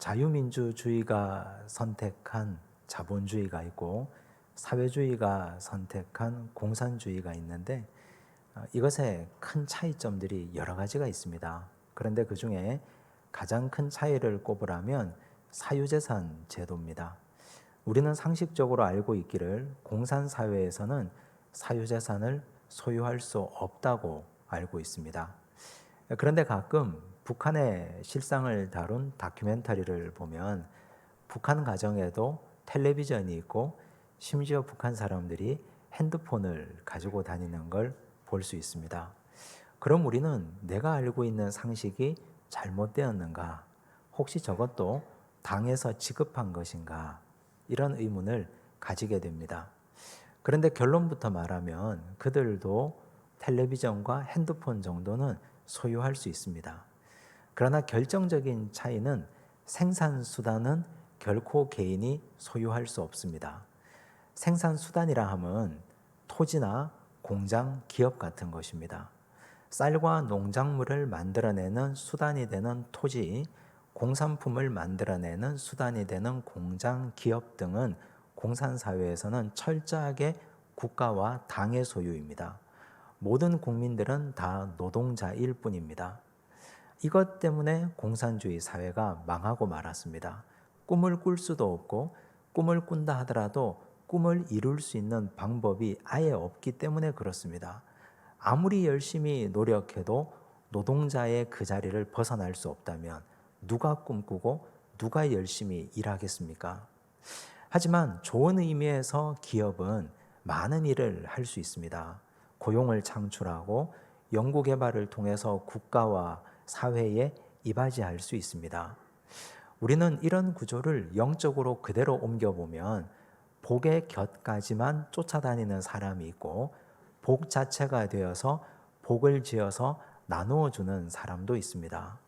자유민주주의가 선택한 자본주의가 있고 사회주의가 선택한 공산주의가 있는데 이것에 큰 차이점들이 여러 가지가 있습니다. 그런데 그 중에 가장 큰 차이를 꼽으라면 사유재산 제도입니다. 우리는 상식적으로 알고 있기를 공산사회에서는 사유재산을 소유할 수 없다고 알고 있습니다. 그런데 가끔 북한의 실상을 다룬 다큐멘터리를 보면 북한 가정에도 텔레비전이 있고 심지어 북한 사람들이 핸드폰을 가지고 다니는 걸 볼 수 있습니다. 그럼 우리는 내가 알고 있는 상식이 잘못되었는가? 혹시 저것도 당에서 지급한 것인가? 이런 의문을 가지게 됩니다. 그런데 결론부터 말하면 그들도 텔레비전과 핸드폰 정도는 소유할 수 있습니다. 그러나 결정적인 차이는 생산수단은 결코 개인이 소유할 수 없습니다. 생산수단이라 함은 토지나 공장, 기업 같은 것입니다. 쌀과 농작물을 만들어내는 수단이 되는 토지, 공산품을 만들어내는 수단이 되는 공장, 기업 등은 공산사회에서는 철저하게 국가와 당의 소유입니다. 모든 국민들은 다 노동자일 뿐입니다. 이것 때문에 공산주의 사회가 망하고 말았습니다. 꿈을 꿀 수도 없고 꿈을 꾼다 하더라도 꿈을 이룰 수 있는 방법이 아예 없기 때문에 그렇습니다. 아무리 열심히 노력해도 노동자의 그 자리를 벗어날 수 없다면 누가 꿈꾸고 누가 열심히 일하겠습니까? 하지만 좋은 의미에서 기업은 많은 일을 할 수 있습니다. 고용을 창출하고 연구개발을 통해서 국가와 사회에 이바지할 수 있습니다. 우리는 이런 구조를 영적으로 그대로 옮겨보면 복의 곁까지만 쫓아다니는 사람이 있고 복 자체가 되어서 복을 지어서 나누어 주는 사람도 있습니다.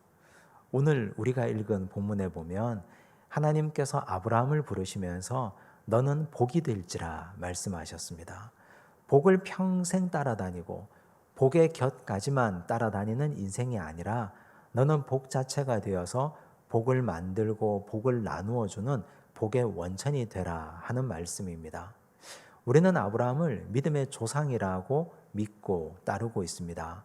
오늘 우리가 읽은 본문에 보면 하나님께서 아브라함을 부르시면서 너는 복이 될지라 말씀하셨습니다. 복을 평생 따라다니고 복의 곁까지만 따라다니는 인생이 아니라 너는 복 자체가 되어서 복을 만들고 복을 나누어 주는 복의 원천이 되라 하는 말씀입니다. 우리는 아브라함을 믿음의 조상이라고 믿고 따르고 있습니다.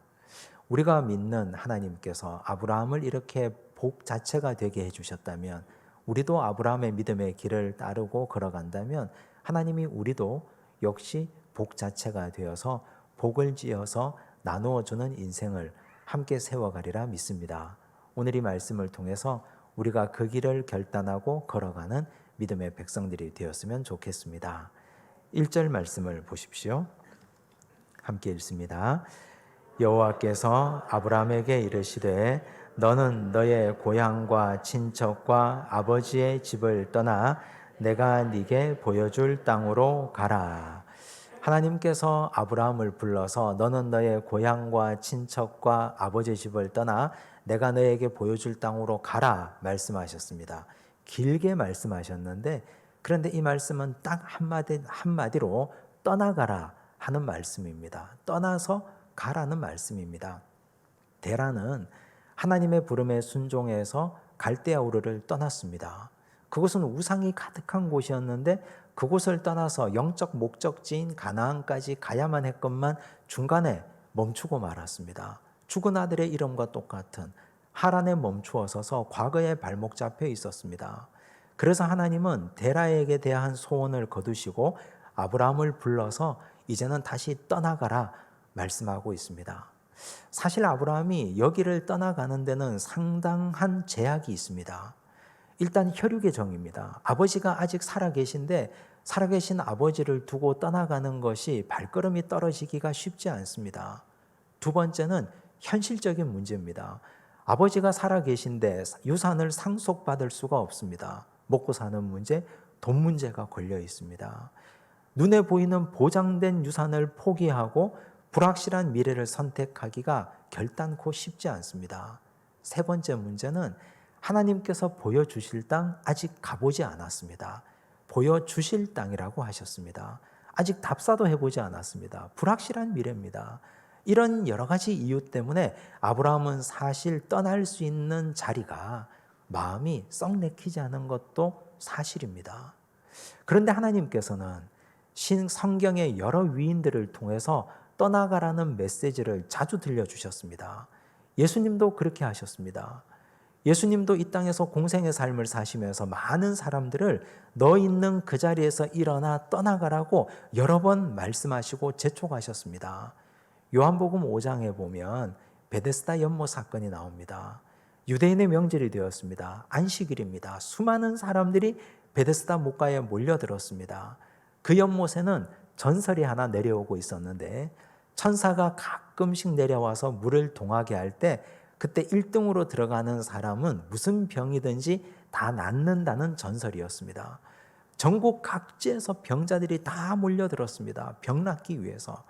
우리가 믿는 하나님께서 아브라함을 이렇게 복 자체가 되게 해주셨다면 우리도 아브라함의 믿음의 길을 따르고 걸어간다면 하나님이 우리도 역시 복 자체가 되어서 복을 지어서 나누어 주는 인생을 함께 세워가리라 믿습니다. 오늘 이 말씀을 통해서 우리가 그 길을 결단하고 걸어가는 믿음의 백성들이 되었으면 좋겠습니다. 1절 말씀을 보십시오. 함께 읽습니다. 여호와께서 아브라함에게 이르시되 너는 너의 고향과 친척과 아버지의 집을 떠나 내가 네게 보여줄 땅으로 가라. 하나님께서 아브라함을 불러서 너는 너의 고향과 친척과 아버지의 집을 떠나 내가 너에게 보여줄 땅으로 가라 말씀하셨습니다. 길게 말씀하셨는데 그런데 이 말씀은 딱 한마디로 떠나가라 하는 말씀입니다. 떠나서 가라는 말씀입니다. 데라는 하나님의 부름에 순종해서 갈대아 우르를 떠났습니다. 그곳은 우상이 가득한 곳이었는데 그곳을 떠나서 영적 목적지인 가나안까지 가야만 했건만 중간에 멈추고 말았습니다. 죽은 아들의 이름과 똑같은 하란에 멈추어 서서 과거에 발목 잡혀 있었습니다. 그래서 하나님은 데라에게 대한 소원을 거두시고 아브라함을 불러서 이제는 다시 떠나가라 말씀하고 있습니다. 사실 아브라함이 여기를 떠나가는 데는 상당한 제약이 있습니다. 일단 혈육의 정입니다. 아버지가 아직 살아계신데 살아계신 아버지를 두고 떠나가는 것이 발걸음이 떨어지기가 쉽지 않습니다. 두 번째는 현실적인 문제입니다. 아버지가 살아계신데 유산을 상속받을 수가 없습니다. 먹고 사는 문제, 돈 문제가 걸려 있습니다. 눈에 보이는 보장된 유산을 포기하고 불확실한 미래를 선택하기가 결단코 쉽지 않습니다. 세 번째 문제는 하나님께서 보여주실 땅 아직 가보지 않았습니다. 보여주실 땅이라고 하셨습니다. 아직 답사도 해보지 않았습니다. 불확실한 미래입니다. 이런 여러 가지 이유 때문에 아브라함은 사실 떠날 수 있는 자리가 마음이 썩 내키지 않은 것도 사실입니다. 그런데 하나님께서는 성경의 여러 위인들을 통해서 떠나가라는 메시지를 자주 들려주셨습니다. 예수님도 그렇게 하셨습니다. 예수님도 이 땅에서 공생의 삶을 사시면서 많은 사람들을 너 있는 그 자리에서 일어나 떠나가라고 여러 번 말씀하시고 재촉하셨습니다. 요한복음 5장에 보면 베데스다 연못 사건이 나옵니다. 유대인의 명절이 되었습니다. 안식일입니다. 수많은 사람들이 베데스다 못가에 몰려들었습니다. 그 연못에는 전설이 하나 내려오고 있었는데 천사가 가끔씩 내려와서 물을 동하게 할 때 그때 1등으로 들어가는 사람은 무슨 병이든지 다 낫는다는 전설이었습니다. 전국 각지에서 병자들이 다 몰려들었습니다. 병 낫기 위해서.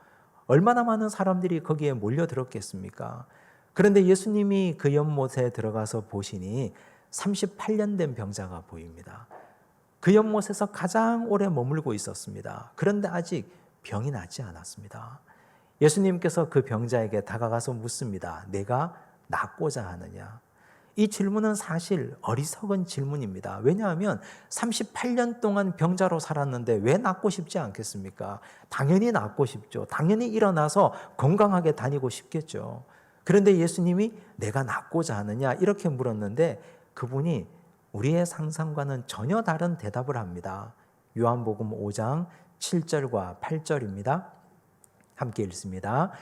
얼마나 많은 사람들이 거기에 몰려들었겠습니까? 그런데 예수님이 그 연못에 들어가서 보시니 38년 된 병자가 보입니다. 그 연못에서 가장 오래 머물고 있었습니다. 그런데 아직 병이 낫지 않았습니다. 예수님께서 그 병자에게 다가가서 묻습니다. 내가 낫고자 하느냐? 이 질문은 사실 어리석은 질문입니다. 왜냐하면 38년 동안 병자로 살았는데 왜 낫고 싶지 않겠습니까? 당연히 낫고 싶죠. 당연히 일어나서 건강하게 다니고 싶겠죠. 그런데 예수님이 내가 낫고자 하느냐? 이렇게 물었는데 그분이 우리의 상상과는 전혀 다른 대답을 합니다. 요한복음 5장 7절과 8절입니다. 함께 읽습니다.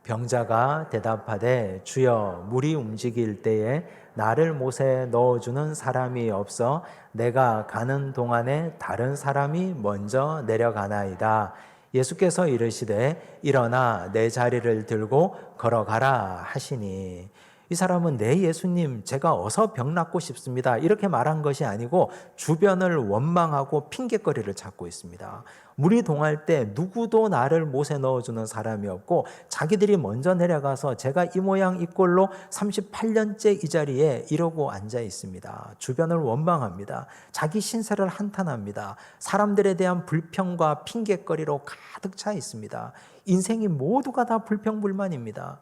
병자가 대답하되 주여 물이 움직일 때에 나를 못에 넣어주는 사람이 없어 내가 가는 동안에 다른 사람이 먼저 내려가나이다. 예수께서 이르시되 일어나 내 자리를 들고 걸어가라 하시니 이 사람은 네 예수님 제가 어서 병 낫고 싶습니다 이렇게 말한 것이 아니고 주변을 원망하고 핑계거리를 찾고 있습니다. 물이 동할 때 누구도 나를 못에 넣어주는 사람이 없고 자기들이 먼저 내려가서 제가 이 모양 이 꼴로 38년째 이 자리에 이러고 앉아 있습니다. 주변을 원망합니다. 자기 신세를 한탄합니다. 사람들에 대한 불평과 핑계거리로 가득 차 있습니다. 인생이 모두가 다 불평불만입니다.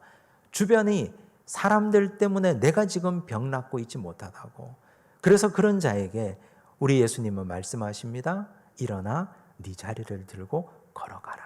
주변이 사람들 때문에 내가 지금 병 낫고 있지 못하다고. 그래서 그런 자에게 우리 예수님은 말씀하십니다. 일어나 네 자리를 들고 걸어가라.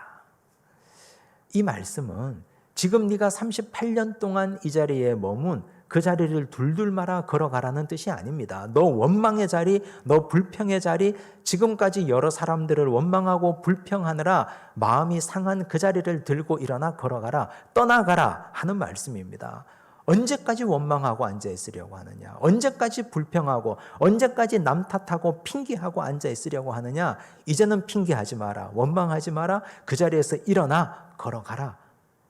이 말씀은 지금 네가 38년 동안 이 자리에 머문 그 자리를 둘둘 말아 걸어가라는 뜻이 아닙니다. 너 원망의 자리, 너 불평의 자리, 지금까지 여러 사람들을 원망하고 불평하느라 마음이 상한 그 자리를 들고 일어나 걸어가라, 떠나가라 하는 말씀입니다. 언제까지 원망하고 앉아있으려고 하느냐? 언제까지 불평하고 언제까지 남 탓하고 핑계하고 앉아있으려고 하느냐? 이제는 핑계하지 마라. 원망하지 마라. 그 자리에서 일어나 걸어가라.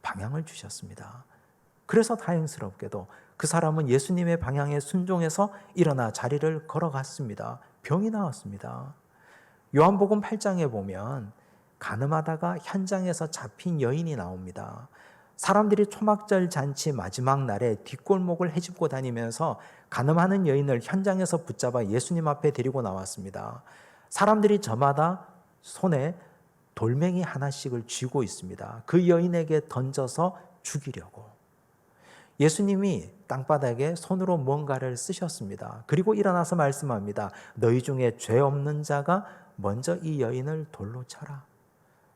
방향을 주셨습니다. 그래서 다행스럽게도 그 사람은 예수님의 방향에 순종해서 일어나 자리를 걸어갔습니다. 병이 나았습니다. 요한복음 8장에 보면 간음하다가 현장에서 잡힌 여인이 나옵니다. 사람들이 초막절 잔치 마지막 날에 뒷골목을 헤집고 다니면서 간음하는 여인을 현장에서 붙잡아 예수님 앞에 데리고 나왔습니다. 사람들이 저마다 손에 돌멩이 하나씩을 쥐고 있습니다. 그 여인에게 던져서 죽이려고. 예수님이 땅바닥에 손으로 뭔가를 쓰셨습니다. 그리고 일어나서 말씀합니다. 너희 중에 죄 없는 자가 먼저 이 여인을 돌로 쳐라.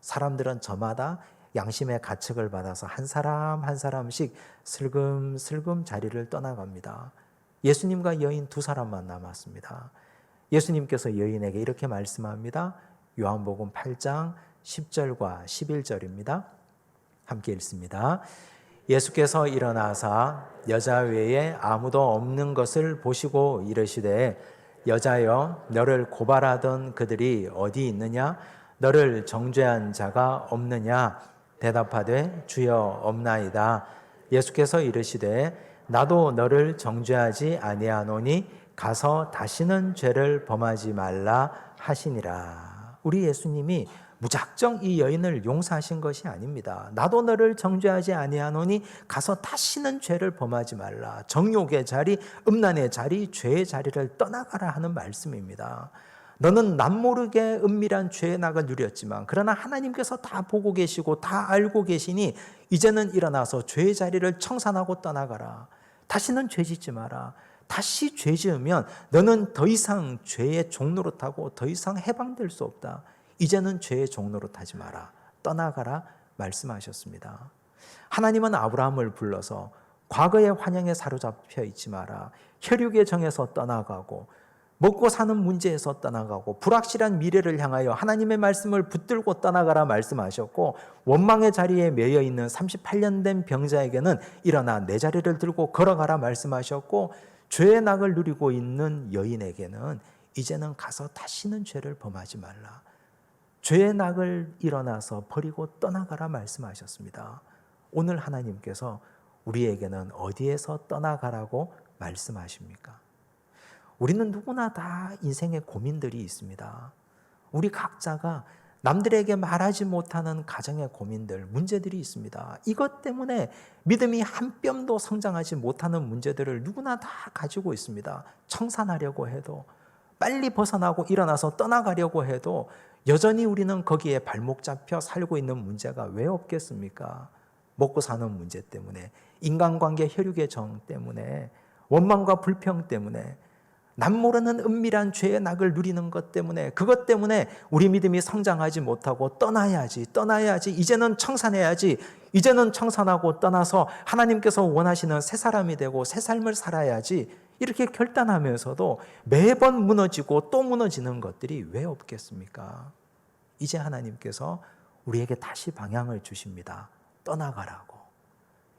사람들은 저마다 양심의 가책을 받아서 한 사람 한 사람씩 슬금슬금 자리를 떠나갑니다. 예수님과 여인 두 사람만 남았습니다. 예수님께서 여인에게 이렇게 말씀합니다. 요한복음 8장 10절과 11절입니다. 함께 읽습니다. 예수께서 일어나사 여자 외에 아무도 없는 것을 보시고 이르시되 여자여 너를 고발하던 그들이 어디 있느냐? 너를 정죄한 자가 없느냐? 대답하되 주여 없나이다. 예수께서 이르시되 나도 너를 정죄하지 아니하노니 가서 다시는 죄를 범하지 말라 하시니라. 우리 예수님이 무작정 이 여인을 용서하신 것이 아닙니다. 나도 너를 정죄하지 아니하노니 가서 다시는 죄를 범하지 말라. 정욕의 자리, 음란의 자리, 죄의 자리를 떠나가라 하는 말씀입니다. 너는 남모르게 은밀한 죄의 낙을 누렸지만 그러나 하나님께서 다 보고 계시고 다 알고 계시니 이제는 일어나서 죄의 자리를 청산하고 떠나가라. 다시는 죄 짓지 마라. 다시 죄 지으면 너는 더 이상 죄의 종로로 타고 더 이상 해방될 수 없다. 이제는 죄의 종로로 타지 마라. 떠나가라 말씀하셨습니다. 하나님은 아브라함을 불러서 과거의 환영에 사로잡혀 있지 마라. 혈육의 정에서 떠나가고 먹고 사는 문제에서 떠나가고 불확실한 미래를 향하여 하나님의 말씀을 붙들고 떠나가라 말씀하셨고, 원망의 자리에 매여 있는 38년 된 병자에게는 일어나 내 자리를 들고 걸어가라 말씀하셨고, 죄의 낙을 누리고 있는 여인에게는 이제는 가서 다시는 죄를 범하지 말라. 죄의 낙을 일어나서 버리고 떠나가라 말씀하셨습니다. 오늘 하나님께서 우리에게는 어디에서 떠나가라고 말씀하십니까? 우리는 누구나 다 인생의 고민들이 있습니다. 우리 각자가 남들에게 말하지 못하는 가정의 고민들, 문제들이 있습니다. 이것 때문에 믿음이 한 뼘도 성장하지 못하는 문제들을 누구나 다 가지고 있습니다. 청산하려고 해도, 빨리 벗어나고 일어나서 떠나가려고 해도 여전히 우리는 거기에 발목 잡혀 살고 있는 문제가 왜 없겠습니까? 먹고 사는 문제 때문에, 인간관계 혈육의 정 때문에, 원망과 불평 때문에, 남모르는 은밀한 죄의 낙을 누리는 것 때문에, 그것 때문에 우리 믿음이 성장하지 못하고 떠나야지, 이제는 청산해야지, 이제는 청산하고 떠나서 하나님께서 원하시는 새 사람이 되고 새 삶을 살아야지, 이렇게 결단하면서도 매번 무너지고 또 무너지는 것들이 왜 없겠습니까? 이제 하나님께서 우리에게 다시 방향을 주십니다. 떠나가라고.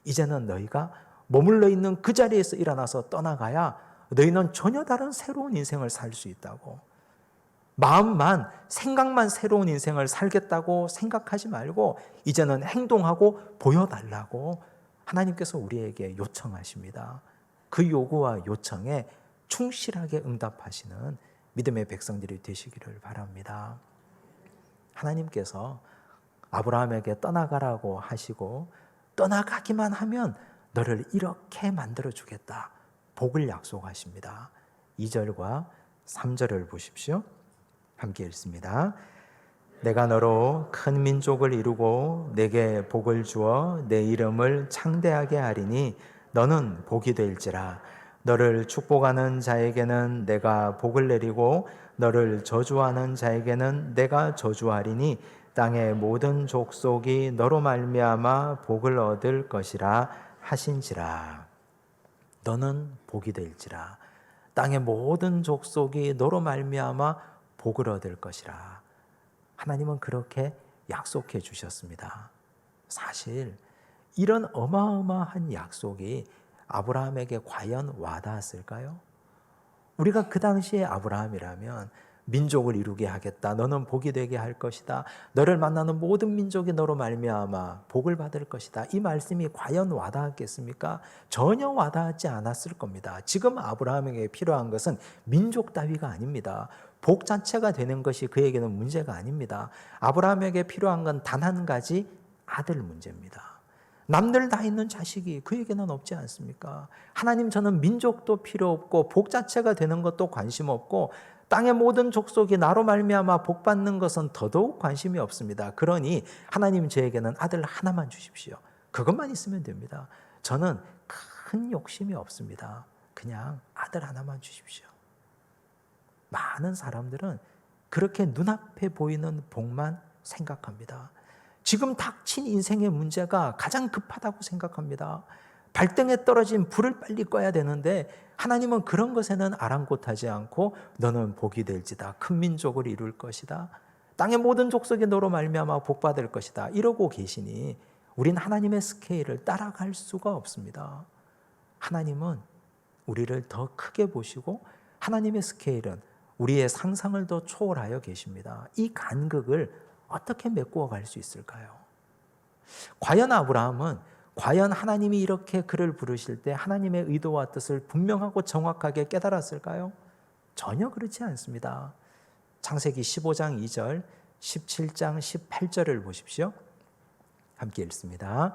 이제는 너희가 머물러 있는 그 자리에서 일어나서 떠나가야 너희는 전혀 다른 새로운 인생을 살 수 있다고. 마음만, 생각만 새로운 인생을 살겠다고 생각하지 말고 이제는 행동하고 보여달라고 하나님께서 우리에게 요청하십니다. 그 요구와 요청에 충실하게 응답하시는 믿음의 백성들이 되시기를 바랍니다. 하나님께서 아브라함에게 떠나가라고 하시고 떠나가기만 하면 너를 이렇게 만들어주겠다, 복을 약속하십니다. 2절과 3절을 보십시오. 함께 읽습니다. 내가 너로 큰 민족을 이루고 내게 복을 주어 내 이름을 창대하게 하리니 너는 복이 될지라. 너를 축복하는 자에게는 내가 복을 내리고 너를 저주하는 자에게는 내가 저주하리니 땅의 모든 족속이 너로 말미암아 복을 얻을 것이라 하신지라. 너는 복이 될지라. 땅의 모든 족속이 너로 말미암아 복을 얻을 것이라. 하나님은 그렇게 약속해 주셨습니다. 사실 이런 어마어마한 약속이 아브라함에게 과연 와닿았을까요? 우리가 그 당시에 아브라함이라면 민족을 이루게 하겠다, 너는 복이 되게 할 것이다, 너를 만나는 모든 민족이 너로 말미암아 복을 받을 것이다, 이 말씀이 과연 와닿았겠습니까? 전혀 와닿지 않았을 겁니다. 지금 아브라함에게 필요한 것은 민족 따위가 아닙니다. 복 자체가 되는 것이 그에게는 문제가 아닙니다. 아브라함에게 필요한 건 단 한 가지, 아들 문제입니다. 남들 다 있는 자식이 그에게는 없지 않습니까? 하나님, 저는 민족도 필요 없고 복 자체가 되는 것도 관심 없고 땅의 모든 족속이 나로 말미암아 복 받는 것은 더더욱 관심이 없습니다. 그러니 하나님, 저에게는 아들 하나만 주십시오. 그것만 있으면 됩니다. 저는 큰 욕심이 없습니다. 그냥 아들 하나만 주십시오. 많은 사람들은 그렇게 눈앞에 보이는 복만 생각합니다. 지금 닥친 인생의 문제가 가장 급하다고 생각합니다. 발등에 떨어진 불을 빨리 꺼야 되는데 하나님은 그런 것에는 아랑곳하지 않고 너는 복이 될지다, 큰 민족을 이룰 것이다, 땅의 모든 족속이 너로 말미암아 복받을 것이다, 이러고 계시니 우린 하나님의 스케일을 따라갈 수가 없습니다. 하나님은 우리를 더 크게 보시고 하나님의 스케일은 우리의 상상을 더 초월하여 계십니다. 이 간극을 어떻게 메꾸어 갈 수 있을까요? 과연 아브라함은 하나님이 이렇게 그를 부르실 때 하나님의 의도와 뜻을 분명하고 정확하게 깨달았을까요? 전혀 그렇지 않습니다. 창세기 15장 2절, 17장 18절을 보십시오. 함께 읽습니다.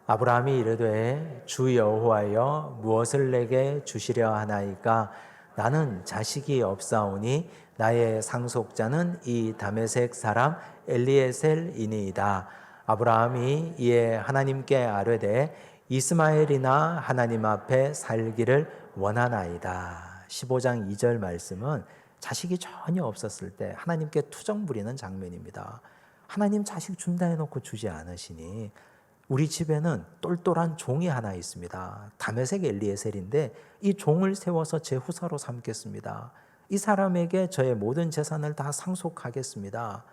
아브라함이 이르되 주 여호와여 무엇을 내게 주시려 하나이까? 나는 자식이 없사오니 나의 상속자는 이 다메섹 사람 엘리에셀이니이다. 아브라함이 이에 하나님께 아뢰되 이스마엘이나 하나님 앞에 살기를 원하나이다. 15장 2절 말씀은 자식이 전혀 없었을 때 하나님께 투정 부리는 장면입니다. 하나님 자식 준다 해놓고 주지 않으시니 우리 집에는 똘똘한 종이 하나 있습니다. 다메섹 엘리에셀인데 이 종을 세워서 제 후사로 삼겠습니다. 이 사람에게 저의 모든 재산을 다 상속하겠습니다.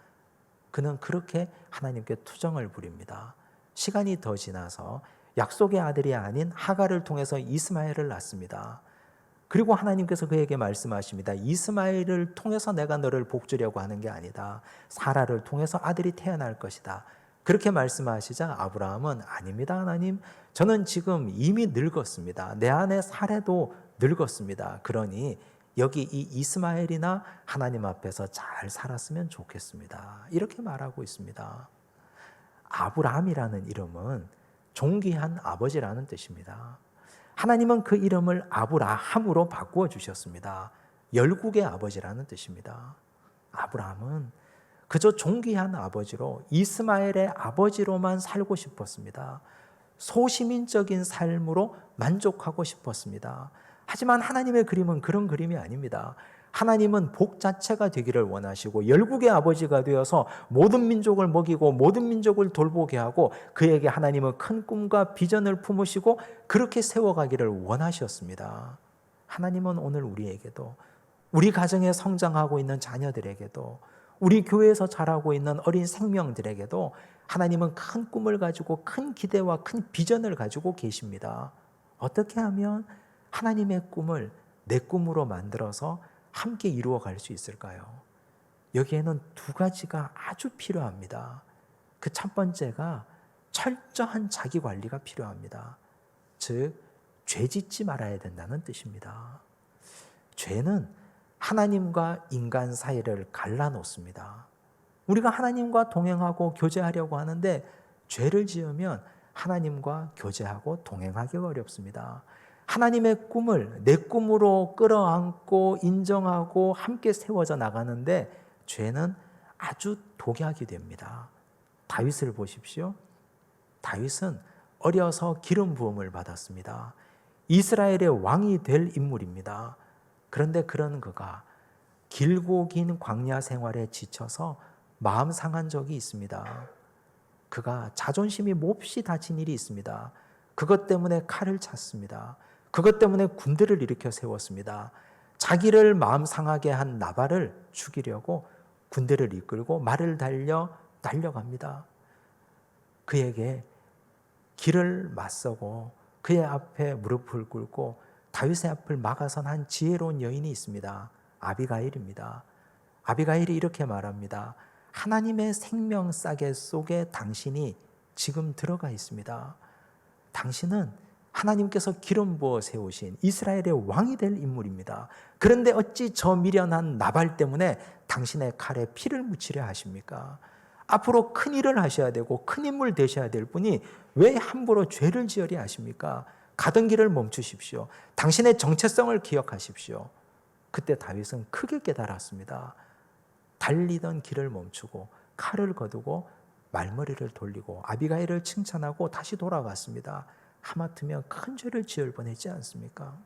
그는 그렇게 하나님께 투정을 부립니다. 시간이 더 지나서 약속의 아들이 아닌 하갈을 통해서 이스마엘을 낳습니다. 그리고 하나님께서 그에게 말씀하십니다. 이스마엘을 통해서 내가 너를 복주려고 하는 게 아니다. 사라를 통해서 아들이 태어날 것이다. 그렇게 말씀하시자 아브라함은 아닙니다, 하나님. 저는 지금 이미 늙었습니다. 내 아내 사라도 늙었습니다. 그러니 여기 이 이스마엘이나 하나님 앞에서 잘 살았으면 좋겠습니다. 이렇게 말하고 있습니다. 아브라함이라는 이름은 존귀한 아버지라는 뜻입니다. 하나님은 그 이름을 아브라함으로 바꾸어 주셨습니다. 열국의 아버지라는 뜻입니다. 아브라함은 그저 존귀한 아버지로 이스마엘의 아버지로만 살고 싶었습니다. 소시민적인 삶으로 만족하고 싶었습니다. 하지만 하나님의 그림은 그런 그림이 아닙니다. 하나님은 복 자체가 되기를 원하시고 열국의 아버지가 되어서 모든 민족을 먹이고 모든 민족을 돌보게 하고 그에게 하나님은 큰 꿈과 비전을 품으시고 그렇게 세워가기를 원하셨습니다. 하나님은 오늘 우리에게도 우리 가정에 성장하고 있는 자녀들에게도 우리 교회에서 자라고 있는 어린 생명들에게도 하나님은 큰 꿈을 가지고 큰 기대와 큰 비전을 가지고 계십니다. 어떻게 하면 하나님의 꿈을 내 꿈으로 만들어서 함께 이루어갈 수 있을까요? 여기에는 두 가지가 아주 필요합니다. 그 첫 번째가 철저한 자기 관리가 필요합니다. 즉, 죄 짓지 말아야 된다는 뜻입니다. 죄는 하나님과 인간 사이를 갈라놓습니다. 우리가 하나님과 동행하고 교제하려고 하는데 죄를 지으면 하나님과 교제하고 동행하기가 어렵습니다. 하나님의 꿈을 내 꿈으로 끌어안고 인정하고 함께 세워져 나가는데 죄는 아주 독약이 됩니다. 다윗을 보십시오. 다윗은 어려서 기름 부음을 받았습니다. 이스라엘의 왕이 될 인물입니다. 그런데 그런 그가 길고 긴 광야 생활에 지쳐서 마음 상한 적이 있습니다. 그가 자존심이 몹시 다친 일이 있습니다. 그것 때문에 칼을 찼습니다. 그것 때문에 군대를 일으켜 세웠습니다. 자기를 마음 상하게 한 나발을 죽이려고 군대를 이끌고 말을 달려갑니다. 그에게 길을 맞서고 그의 앞에 무릎을 꿇고 다윗의 앞을 막아선 한 지혜로운 여인이 있습니다. 아비가일입니다. 아비가일이 이렇게 말합니다. 하나님의 생명 싸개 속에 당신이 지금 들어가 있습니다. 당신은 하나님께서 기름 부어 세우신 이스라엘의 왕이 될 인물입니다. 그런데 어찌 저 미련한 나발 때문에 당신의 칼에 피를 묻히려 하십니까? 앞으로 큰 일을 하셔야 되고 큰 인물 되셔야 될 분이 왜 함부로 죄를 지으려 하십니까? 가던 길을 멈추십시오. 당신의 정체성을 기억하십시오. 그때 다윗은 크게 깨달았습니다. 달리던 길을 멈추고 칼을 거두고 말머리를 돌리고 아비가일을 칭찬하고 다시 돌아갔습니다. 하마터면 큰 죄를 지을 뻔했지 않습니까?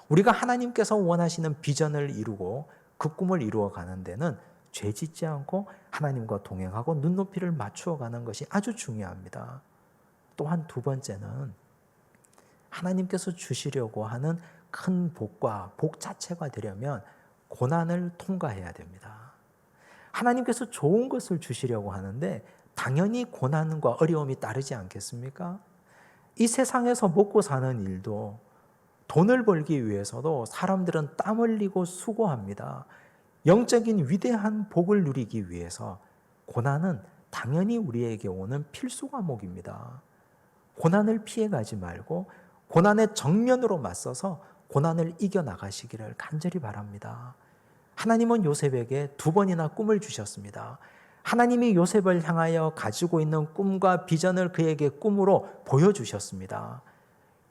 우리가 하나님께서 원하시는 비전을 이루고 그 꿈을 이루어가는 데는 죄 짓지 않고 하나님과 동행하고 눈높이를 맞추어가는 것이 아주 중요합니다. 또한 두 번째는 하나님께서 주시려고 하는 큰 복과 복 자체가 되려면 고난을 통과해야 됩니다. 하나님께서 좋은 것을 주시려고 하는데 당연히 고난과 어려움이 따르지 않겠습니까? 이 세상에서 먹고 사는 일도 돈을 벌기 위해서도 사람들은 땀 흘리고 수고합니다. 영적인 위대한 복을 누리기 위해서 고난은 당연히 우리에게 오는 필수 과목입니다. 고난을 피해가지 말고 고난의 정면으로 맞서서 고난을 이겨나가시기를 간절히 바랍니다. 하나님은 요셉에게 2번이나 꿈을 주셨습니다. 하나님이 요셉을 향하여 가지고 있는 꿈과 비전을 그에게 꿈으로 보여주셨습니다.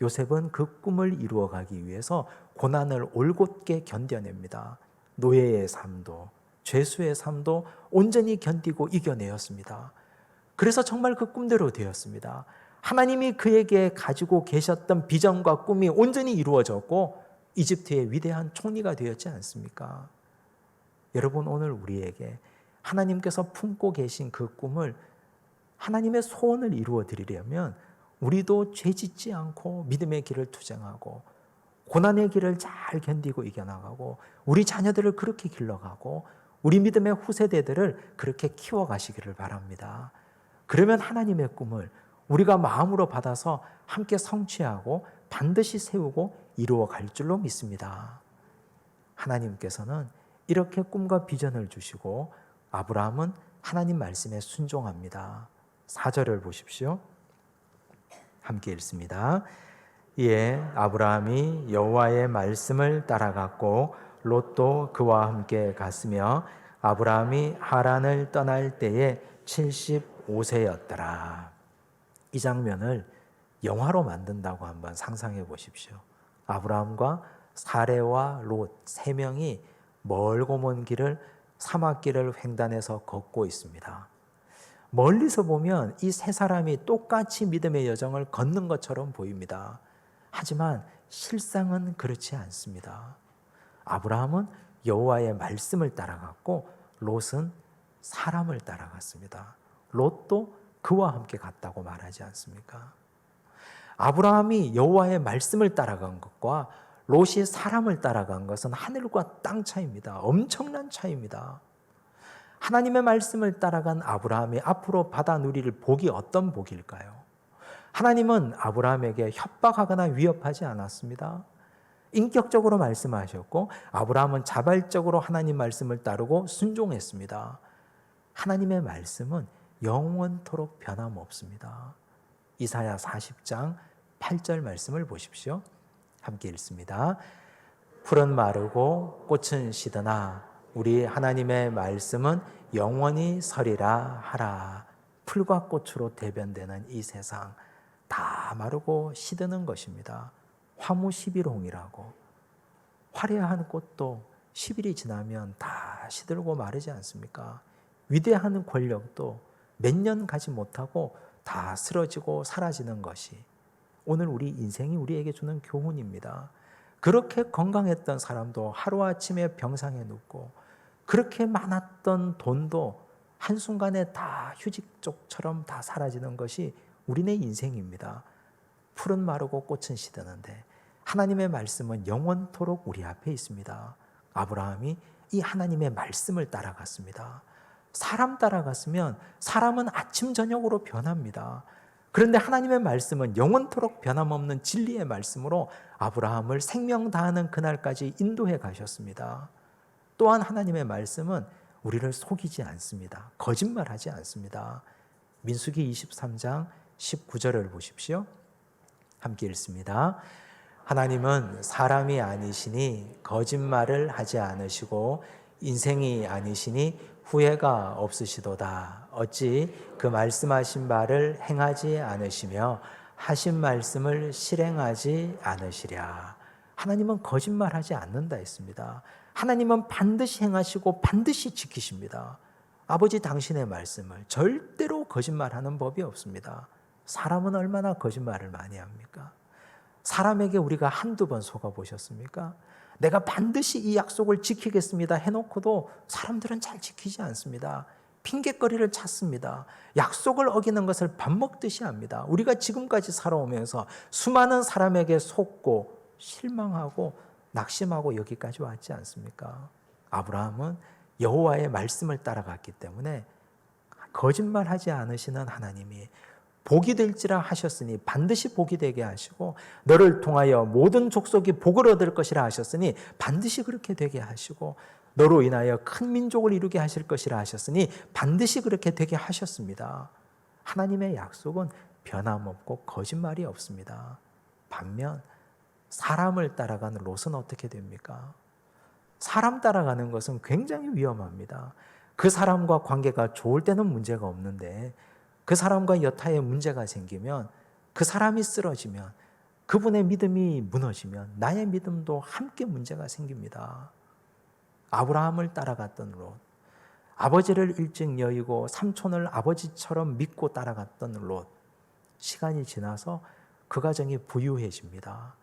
요셉은 그 꿈을 이루어가기 위해서 고난을 올곧게 견뎌냅니다. 노예의 삶도 죄수의 삶도 온전히 견디고 이겨내었습니다. 그래서 정말 그 꿈대로 되었습니다. 하나님이 그에게 가지고 계셨던 비전과 꿈이 온전히 이루어졌고 이집트의 위대한 총리가 되었지 않습니까? 여러분, 오늘 우리에게 하나님께서 품고 계신 그 꿈을, 하나님의 소원을 이루어 드리려면 우리도 죄짓지 않고 믿음의 길을 투쟁하고 고난의 길을 잘 견디고 이겨나가고 우리 자녀들을 그렇게 길러가고 우리 믿음의 후세대들을 그렇게 키워가시기를 바랍니다. 그러면 하나님의 꿈을 우리가 마음으로 받아서 함께 성취하고 반드시 세우고 이루어 갈 줄로 믿습니다. 하나님께서는 이렇게 꿈과 비전을 주시고 아브라함은 하나님 말씀에 순종합니다. 4절을 보십시오. 함께 읽습니다. 이에 아브라함이 여호와의 말씀을 따라갔고 롯도 그와 함께 갔으며 아브라함이 하란을 떠날 때에 75세였더라. 이 장면을 영화로 만든다고 한번 상상해 보십시오. 아브라함과 사레와 롯 세 명이 멀고 먼 길을, 사막길을 횡단해서 걷고 있습니다. 멀리서 보면 이 세 사람이 똑같이 믿음의 여정을 걷는 것처럼 보입니다. 하지만 실상은 그렇지 않습니다. 아브라함은 여호와의 말씀을 따라갔고 롯은 사람을 따라갔습니다. 롯도 그와 함께 갔다고 말하지 않습니까? 아브라함이 여호와의 말씀을 따라간 것과 롯이 사람을 따라간 것은 하늘과 땅 차이입니다. 엄청난 차이입니다. 하나님의 말씀을 따라간 아브라함이 앞으로 받아 누릴 복이 어떤 복일까요? 하나님은 아브라함에게 협박하거나 위협하지 않았습니다. 인격적으로 말씀하셨고 아브라함은 자발적으로 하나님 말씀을 따르고 순종했습니다. 하나님의 말씀은 영원토록 변함없습니다. 이사야 40장 8절 말씀을 보십시오. 함께 읽습니다. 풀은 마르고 꽃은 시드나 우리 하나님의 말씀은 영원히 서리라 하라. 풀과 꽃으로 대변되는 이 세상 다 마르고 시드는 것입니다. 화무 11홍이라고. 화려한 꽃도 10일이 지나면 다 시들고 마르지 않습니까? 위대한 권력도 몇 년 가지 못하고 다 쓰러지고 사라지는 것이 오늘 우리 인생이 우리에게 주는 교훈입니다. 그렇게 건강했던 사람도 하루아침에 병상에 눕고 그렇게 많았던 돈도 한순간에 다 휴지쪽처럼 다 사라지는 것이 우리네 인생입니다. 풀은 마르고 꽃은 시드는데 하나님의 말씀은 영원토록 우리 앞에 있습니다. 아브라함이 이 하나님의 말씀을 따라갔습니다. 사람 따라갔으면 사람은 아침 저녁으로 변합니다. 그런데 하나님의 말씀은 영원토록 변함없는 진리의 말씀으로 아브라함을 생명 다하는 그날까지 인도해 가셨습니다. 또한 하나님의 말씀은 우리를 속이지 않습니다. 거짓말하지 않습니다. 민수기 23장 19절을 보십시오. 함께 읽습니다. 하나님은 사람이 아니시니 거짓말을 하지 않으시고 인생이 아니시니 후회가 없으시도다. 어찌 그 말씀하신 바를 행하지 않으시며 하신 말씀을 실행하지 않으시랴. 하나님은 거짓말하지 않는다 했습니다. 하나님은 반드시 행하시고 반드시 지키십니다. 아버지 당신의 말씀을 절대로 거짓말하는 법이 없습니다. 사람은 얼마나 거짓말을 많이 합니까? 사람에게 우리가 한두 번 속아보셨습니까? 내가 반드시 이 약속을 지키겠습니다 해놓고도 사람들은 잘 지키지 않습니다. 핑계거리를 찾습니다. 약속을 어기는 것을 밥 먹듯이 합니다. 우리가 지금까지 살아오면서 수많은 사람에게 속고 실망하고 낙심하고 여기까지 왔지 않습니까? 아브라함은 여호와의 말씀을 따라갔기 때문에 거짓말하지 않으시는 하나님이 복이 될지라 하셨으니 반드시 복이 되게 하시고 너를 통하여 모든 족속이 복을 얻을 것이라 하셨으니 반드시 그렇게 되게 하시고 너로 인하여 큰 민족을 이루게 하실 것이라 하셨으니 반드시 그렇게 되게 하셨습니다. 하나님의 약속은 변함없고 거짓말이 없습니다. 반면 사람을 따라가는 롯은 어떻게 됩니까? 사람 따라가는 것은 굉장히 위험합니다. 그 사람과 관계가 좋을 때는 문제가 없는데 그 사람과 여타의 문제가 생기면 그 사람이 쓰러지면 그분의 믿음이 무너지면 나의 믿음도 함께 문제가 생깁니다. 아브라함을 따라갔던 롯, 아버지를 일찍 여의고 삼촌을 아버지처럼 믿고 따라갔던 롯, 시간이 지나서 그 가정이 부유해집니다.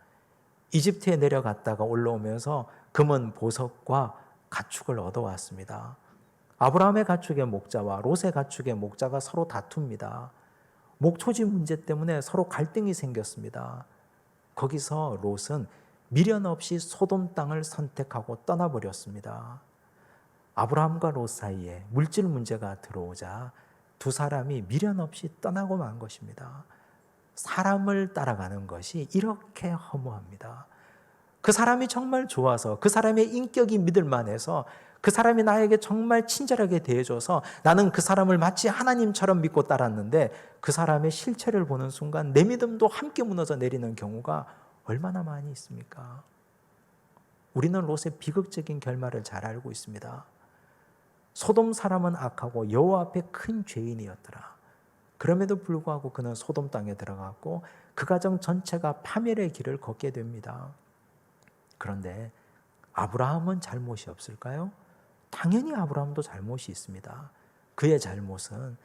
이집트에 내려갔다가 올라오면서 금은 보석과 가축을 얻어왔습니다. 아브라함의 가축의 목자와 롯의 가축의 목자가 서로 다툽니다. 목초지 문제 때문에 서로 갈등이 생겼습니다. 거기서 롯은 미련 없이 소돔 땅을 선택하고 떠나버렸습니다. 아브라함과 롯 사이에 물질 문제가 들어오자 두 사람이 미련 없이 떠나고 만 것입니다. 사람을 따라가는 것이 이렇게 허무합니다. 그 사람이 정말 좋아서, 그 사람의 인격이 믿을만해서, 그 사람이 나에게 정말 친절하게 대해줘서 나는 그 사람을 마치 하나님처럼 믿고 따랐는데 그 사람의 실체를 보는 순간 내 믿음도 함께 무너져 내리는 경우가 얼마나 많이 있습니까? 우리는 롯의 비극적인 결말을 잘 알고 있습니다. 소돔 사람은 악하고 여호와 앞에 큰 죄인이었더라. 그럼에도 불구하고 그는 소돔 땅에 들어갔고 그 가정 전체가 파멸의 길을 걷게 됩니다. 그런데 아브라함은 잘못이 없을까요? 당연히 아브라함도 잘못이 있습니다. 그의 잘못은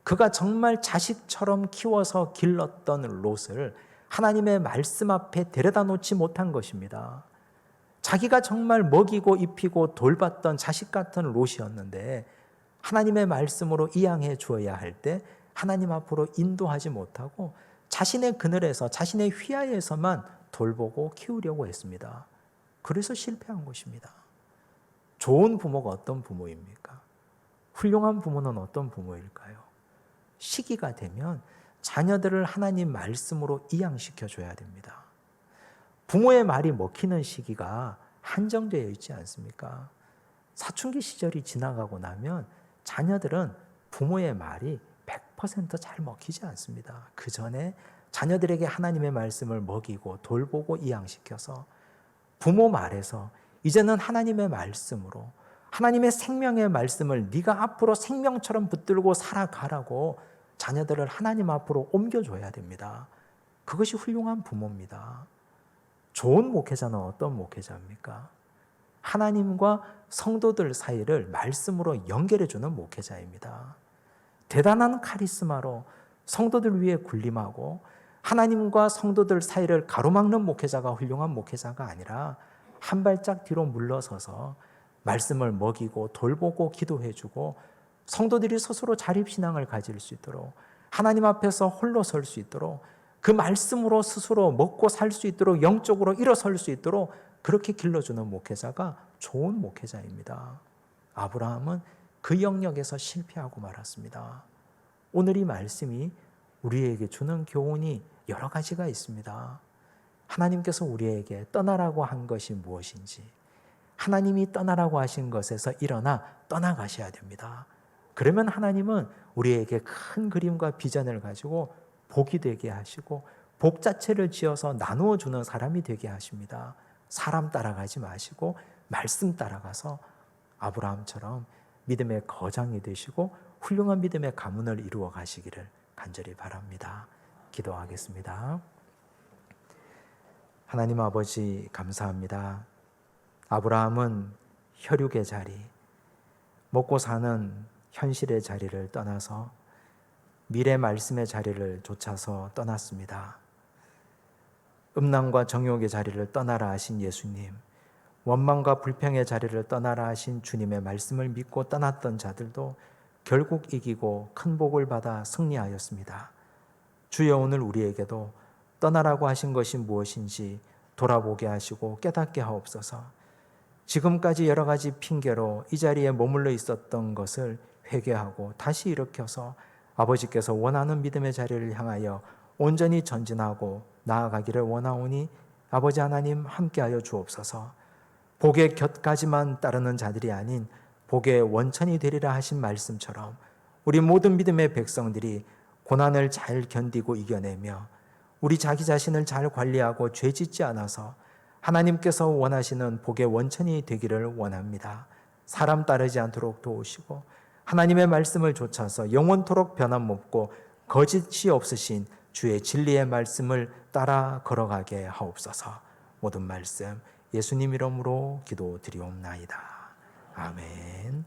그가 정말 자식처럼 키워서 길렀던 롯을 하나님의 말씀 앞에 데려다 놓지 못한 것입니다. 자기가 정말 먹이고 입히고 돌봤던 자식 같은 롯이었는데 하나님의 말씀으로 이양해 주어야 할 때 하나님 앞으로 인도하지 못하고 자신의 그늘에서, 자신의 휘하에서만 돌보고 키우려고 했습니다. 그래서 실패한 것입니다. 좋은 부모가 어떤 부모입니까? 훌륭한 부모는 어떤 부모일까요? 시기가 되면 자녀들을 하나님 말씀으로 이양시켜 줘야 됩니다. 부모의 말이 먹히는 시기가 한정되어 있지 않습니까? 사춘기 시절이 지나가고 나면 자녀들은 부모의 말이 100% 잘 먹히지 않습니다. 그 전에 자녀들에게 하나님의 말씀을 먹이고 돌보고 이양시켜서 부모 말에서 이제는 하나님의 말씀으로, 하나님의 생명의 말씀을 네가 앞으로 생명처럼 붙들고 살아가라고 자녀들을 하나님 앞으로 옮겨줘야 됩니다. 그것이 훌륭한 부모입니다. 좋은 목회자는 어떤 목회자입니까? 하나님과 성도들 사이를 말씀으로 연결해주는 목회자입니다. 대단한 카리스마로 성도들 위해 군림하고 하나님과 성도들 사이를 가로막는 목회자가 훌륭한 목회자가 아니라 한 발짝 뒤로 물러서서 말씀을 먹이고 돌보고 기도해주고 성도들이 스스로 자립신앙을 가질 수 있도록, 하나님 앞에서 홀로 설 수 있도록, 그 말씀으로 스스로 먹고 살 수 있도록, 영적으로 일어설 수 있도록 그렇게 길러주는 목회자가 좋은 목회자입니다. 아브라함은 그 영역에서 실패하고 말았습니다. 오늘 이 말씀이 우리에게 주는 교훈이 여러 가지가 있습니다. 하나님께서 우리에게 떠나라고 한 것이 무엇인지, 하나님이 떠나라고 하신 것에서 일어나 떠나가셔야 됩니다. 그러면 하나님은 우리에게 큰 그림과 비전을 가지고 복이 되게 하시고 복 자체를 지어서 나누어 주는 사람이 되게 하십니다. 사람 따라가지 마시고 말씀 따라가서 아브라함처럼 믿음의 거장이 되시고 훌륭한 믿음의 가문을 이루어 가시기를 간절히 바랍니다. 기도하겠습니다. 하나님 아버지 감사합니다. 아브라함은 혈육의 자리, 먹고 사는 현실의 자리를 떠나서 미래 말씀의 자리를 좇아서 떠났습니다. 음란과 정욕의 자리를 떠나라 하신 예수님, 원망과 불평의 자리를 떠나라 하신 주님의 말씀을 믿고 떠났던 자들도 결국 이기고 큰 복을 받아 승리하였습니다. 주여, 오늘 우리에게도 떠나라고 하신 것이 무엇인지 돌아보게 하시고 깨닫게 하옵소서. 지금까지 여러 가지 핑계로 이 자리에 머물러 있었던 것을 회개하고 다시 일으켜서 아버지께서 원하는 믿음의 자리를 향하여 온전히 전진하고 나아가기를 원하오니 아버지 하나님 함께하여 주옵소서. 복의 곁까지만 따르는 자들이 아닌 복의 원천이 되리라 하신 말씀처럼 우리 모든 믿음의 백성들이 고난을 잘 견디고 이겨내며 우리 자기 자신을 잘 관리하고 죄 짓지 않아서 하나님께서 원하시는 복의 원천이 되기를 원합니다. 사람 따르지 않도록 도우시고 하나님의 말씀을 좇아서 영원토록 변함없고 거짓이 없으신 주의 진리의 말씀을 따라 걸어가게 하옵소서. 모든 말씀 예수님 이름으로 기도드리옵나이다. 아멘.